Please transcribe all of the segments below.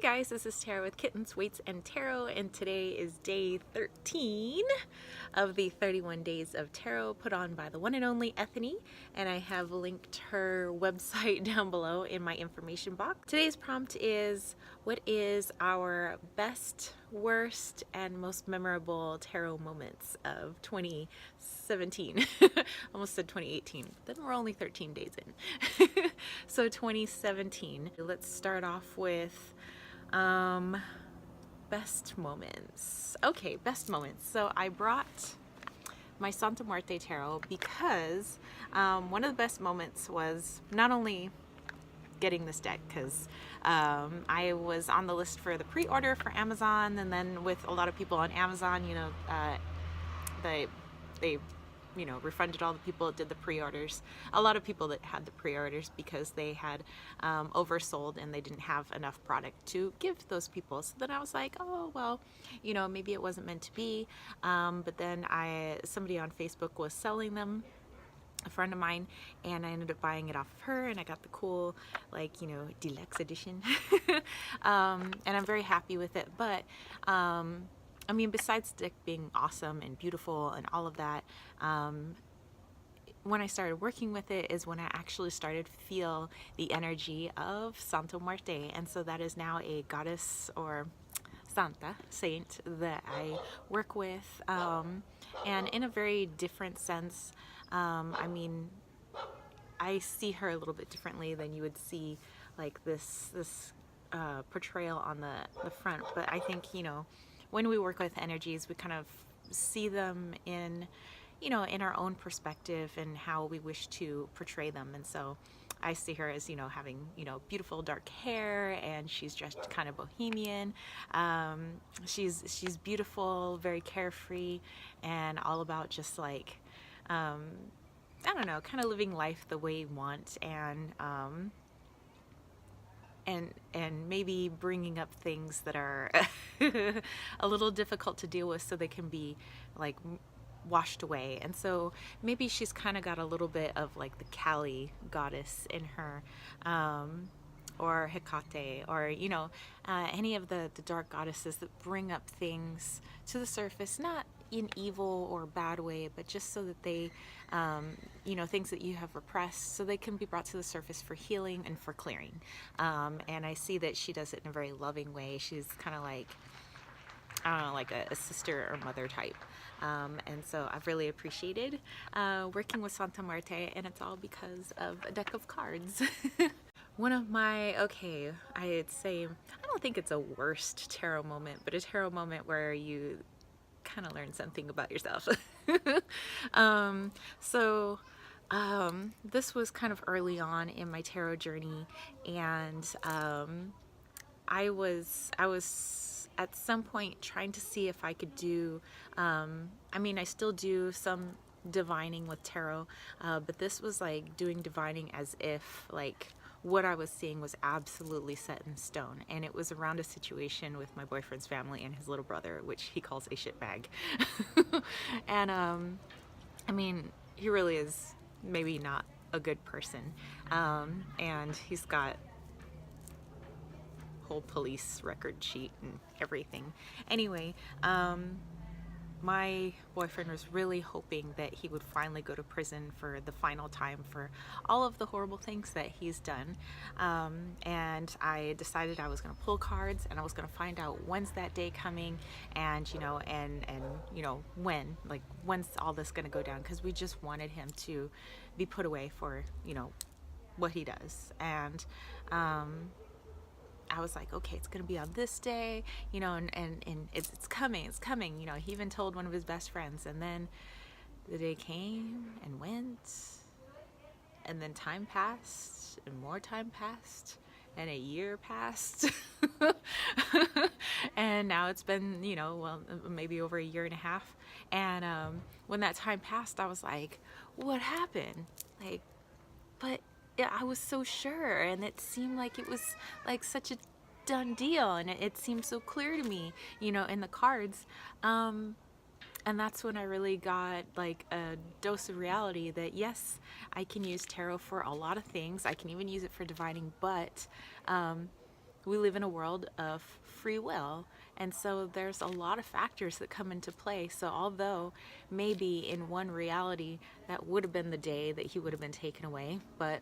Hey guys, this is Tarot with Kittens, Weights, and Tarot, and today is day 13 of the 31 Days of Tarot put on by the one and only Ethany, and I have linked her website down below in my information box. Today's prompt is, what is our best, worst, and most memorable tarot moments of 2017? Almost said 2018, but then we're only 13 days in. So 2017. Let's start off with best moments. Okay, best moments. So I brought my Santa Muerte tarot because one of the best moments was not only getting this deck, because I was on the list for the pre-order for Amazon, and then with a lot of people on Amazon, you know, they refunded all the people that did the pre-orders. A lot of people that had the pre-orders because they had oversold and they didn't have enough product to give to those people. So then I was like, oh, well, you know, maybe it wasn't meant to be. But then somebody on Facebook was selling them, a friend of mine, and I ended up buying it off of her, and I got the cool, like, you know, deluxe edition. And I'm very happy with it. But I mean, besides the deck being awesome and beautiful and all of that, when I started working with it is when I actually started to feel the energy of Santa Muerte. And so that is now a goddess or Santa, saint, that I work with. And in a very different sense, I mean, I see her a little bit differently than you would see like this portrayal on the front. But I think, you know, when we work with energies, we kind of see them in, you know, in our own perspective and how we wish to portray them. And so I see her as, you know, having, you know, beautiful dark hair, and she's dressed kind of bohemian. She's beautiful, very carefree, and all about just like, I don't know, kind of living life the way you want, and maybe bringing up things that are a little difficult to deal with so they can be like washed away. And so maybe she's kind of got a little bit of like the Kali goddess in her, or Hecate, or, you know, any of the dark goddesses that bring up things to the surface, not in evil or bad way, but just so that they, you know, things that you have repressed, so they can be brought to the surface for healing and for clearing. And I see that she does it in a very loving way. She's kind of like, I don't know, like a sister or mother type. And so I've really appreciated working with Santa Muerte, and it's all because of a deck of cards. One of my, okay, I'd say, I don't think it's a worst tarot moment, but a tarot moment where you kind of learn something about yourself. This was kind of early on in my tarot journey, and I was at some point trying to see if I could do, I mean, I still do some divining with tarot, but this was like doing divining as if like what I was seeing was absolutely set in stone, and it was around a situation with my boyfriend's family and his little brother, which he calls a shitbag. And I mean, he really is maybe not a good person, and he's got whole police record sheet and everything. Anyway, my boyfriend was really hoping that he would finally go to prison for the final time for all of the horrible things that he's done. And I decided I was going to pull cards, and I was going to find out when's that day coming, and, you know, and you know, when's all this going to go down, because we just wanted him to be put away for, you know, what he does. And I was like, okay, it's gonna be on this day, you know, and it's coming, you know. He even told one of his best friends, and then the day came and went, and then time passed, and more time passed, and a year passed. And now it's been, you know, well, maybe over a year and a half. And when that time passed, I was like, what happened? Like, but I was so sure, and it seemed like it was like such a done deal, and it seemed so clear to me, you know, in the cards. And that's when I really got like a dose of reality that yes, I can use tarot for a lot of things. I can even use it for divining, but we live in a world of free will. And so there's a lot of factors that come into play. So although maybe in one reality that would have been the day that he would have been taken away, but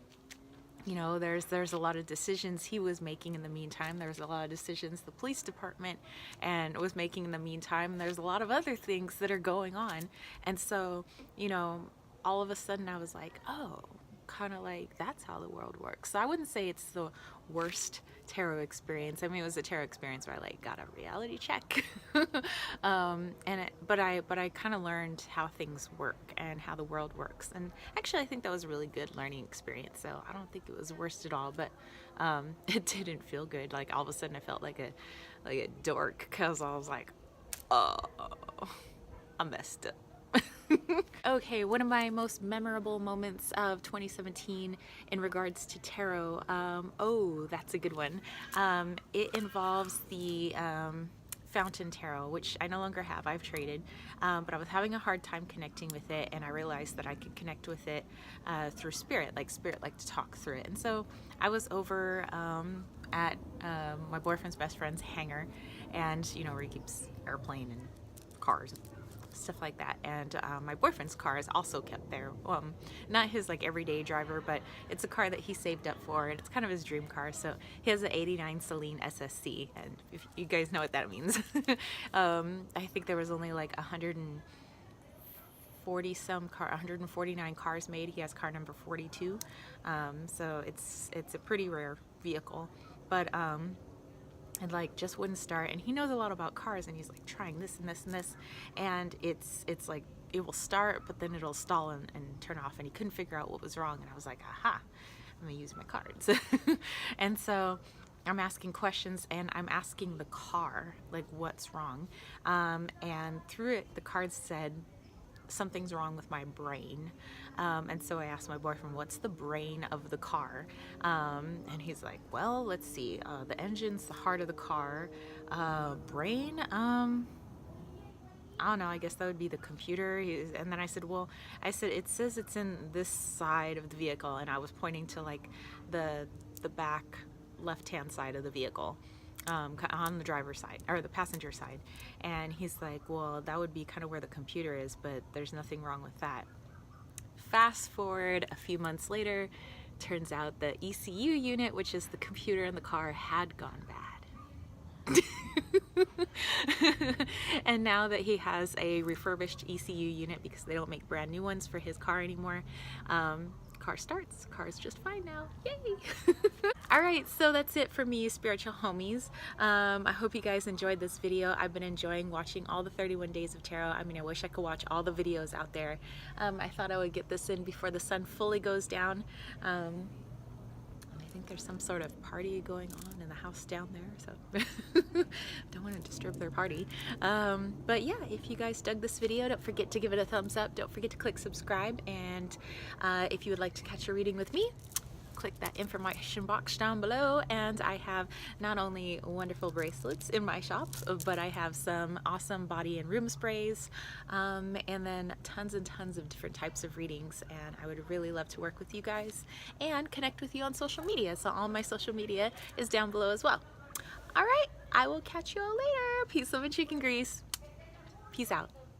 you know, there's a lot of decisions he was making in the meantime. There's a lot of decisions the police department and was making in the meantime. There's a lot of other things that are going on. And so, you know, all of a sudden I was like, oh, kind of like that's how the world works. So I wouldn't say it's the worst tarot experience. I mean, it was a tarot experience where I like got a reality check, but I kind of learned how things work and how the world works. And actually, I think that was a really good learning experience. So I don't think it was worst at all, but it didn't feel good. Like all of a sudden, I felt like a dork because I was like, oh, I messed up. Okay, one of my most memorable moments of 2017 in regards to tarot. Oh, that's a good one. It involves the Fountain Tarot, which I no longer have. I've traded, but I was having a hard time connecting with it, and I realized that I could connect with it through spirit. Like spirit liked to talk through it, and so I was over at my boyfriend's best friend's hangar, and you know where he keeps airplane and cars. Stuff like that, and my boyfriend's car is also kept there. Not his like everyday driver, but it's a car that he saved up for, and it's kind of his dream car. So he has an '89 Celine SSC, and if you guys know what that means, I think there was only like 149 cars made. He has car number 42, so it's a pretty rare vehicle, but and like just wouldn't start. And he knows a lot about cars, and he's like trying this and this and this, and it's like it will start but then it'll stall and turn off, and he couldn't figure out what was wrong. And I was like, aha, I'm gonna use my cards. And so I'm asking questions, and I'm asking the car like what's wrong, and through it the cards said something's wrong with my brain. And so I asked my boyfriend, what's the brain of the car? And he's like, well, let's see, the engine's the heart of the car. Brain, I don't know, I guess that would be the computer. And then I said, it says it's in this side of the vehicle, and I was pointing to like the back left-hand side of the vehicle, on the driver's side or the passenger side. And he's like, well, that would be kind of where the computer is, but there's nothing wrong with that. Fast forward a few months later, turns out the ECU unit, which is the computer in the car, had gone bad. And now that he has a refurbished ECU unit, because they don't make brand new ones for his car anymore, car starts. Car's just fine now. Yay! Alright, so that's it for me, spiritual homies. I hope you guys enjoyed this video. I've been enjoying watching all the 31 Days of Tarot. I mean, I wish I could watch all the videos out there. I thought I would get this in before the sun fully goes down. I think there's some sort of party going on in the house down there, so don't want to disturb their party. But yeah, if you guys dug this video, don't forget to give it a thumbs up. Don't forget to click subscribe, and if you would like to catch a reading with me, click that information box down below. And I have not only wonderful bracelets in my shop, but I have some awesome body and room sprays, and then tons and tons of different types of readings. And I would really love to work with you guys and connect with you on social media. So all my social media is down below as well. All right, I will catch you all later. Peace, love, and chicken grease. Peace out.